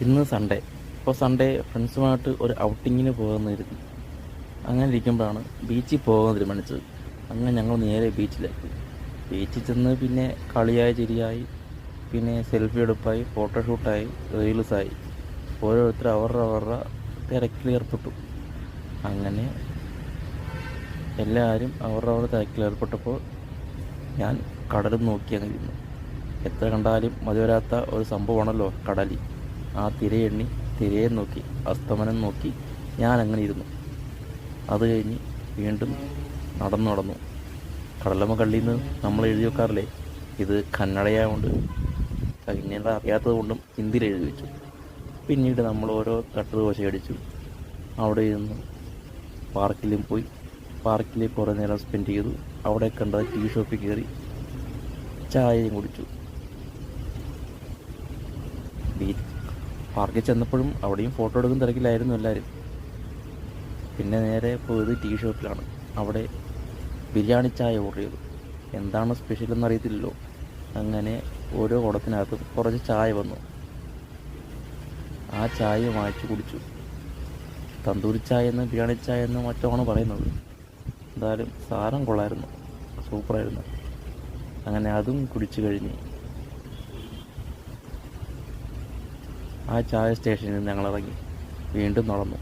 ഇന്ന് സൺഡേ. അപ്പോൾ സൺഡേ ഫ്രണ്ട്സുമായിട്ട് ഒരു ഔട്ടിങ്ങിന് പോകുമെന്ന് കരുതി. അങ്ങനെ ഇരിക്കുമ്പോഴാണ് ബീച്ചിൽ പോകാൻ തീരുമാനിച്ചത്. അങ്ങനെ ഞങ്ങൾ നേരെ ബീച്ചിലേക്ക്. ബീച്ചിൽ ചെന്ന് പിന്നെ കളിയായി ചിരിയായി, പിന്നെ സെൽഫി എടുപ്പായി, ഫോട്ടോഷൂട്ടായി, റീൽസായി. ഓരോരുത്തർ അവരുടെ തിരക്കിൽ ഏർപ്പെട്ടു. അങ്ങനെ എല്ലാവരും അവരുടെ തിരക്കിൽ ഏർപ്പെട്ടപ്പോൾ ഞാൻ കടലും നോക്കി അങ്ങ് ഇരുന്നു. എത്ര കണ്ടാലും മതി വരാത്ത ഒരു സംഭവമാണല്ലോ കടൽ. ആ തിരയെണ്ണി തിരയെ നോക്കി അസ്തമനം നോക്കി ഞാൻ അങ്ങനെ ഇരുന്നു. അത് കഴിഞ്ഞ് വീണ്ടും നടന്നു. കടലമ്മ കള്ളിയിൽ നിന്ന് നമ്മൾ എഴുതി വെക്കാറില്ലേ, ഇത് കന്നഡയായതുകൊണ്ട് കന്നഡ അറിയാത്തത് കൊണ്ടും ഹിന്ദിയിൽ എഴുതി വെച്ചു. പിന്നീട് നമ്മൾ ഓരോ തട്ട് ദോശ അടിച്ചു. അവിടെ ഇരുന്ന് പാർക്കിലും പോയി. പാർക്കിൽ കുറേ നേരം സ്പെൻഡ് ചെയ്തു. അവിടെ കണ്ട ടീ ഷോപ്പിൽ കയറി ചായയും കുടിച്ചു. ബീച്ച് പാർക്കിൽ ചെന്നപ്പോഴും അവിടെയും ഫോട്ടോ എടുക്കുന്ന തിരക്കിലായിരുന്നു എല്ലാവരും. പിന്നെ നേരെ പോയത് ടീ ഷോപ്പിലാണ്. അവിടെ ബിരിയാണി ചായ ഓർഡർ ചെയ്തു. എന്താണ് സ്പെഷ്യൽ എന്നറിയത്തില്ലല്ലോ. അങ്ങനെ ഓരോ കുടത്തിനകത്തും കുറച്ച് ചായ വന്നു. ആ ചായ വാങ്ങിച്ചു കുടിച്ചു. തന്തൂരി ചായ എന്ന് ബിരിയാണി ചായ എന്ന് മറ്റോണ് പറയുന്നത്. എന്തായാലും സാധനം കൊള്ളായിരുന്നു, സൂപ്പറായിരുന്നു. അങ്ങനെ അതും കുടിച്ചു കഴിഞ്ഞ് ആ ചായ സ്റ്റേഷനിൽ നിന്ന് ഞങ്ങൾ ഇറങ്ങി വീണ്ടും നടന്നു.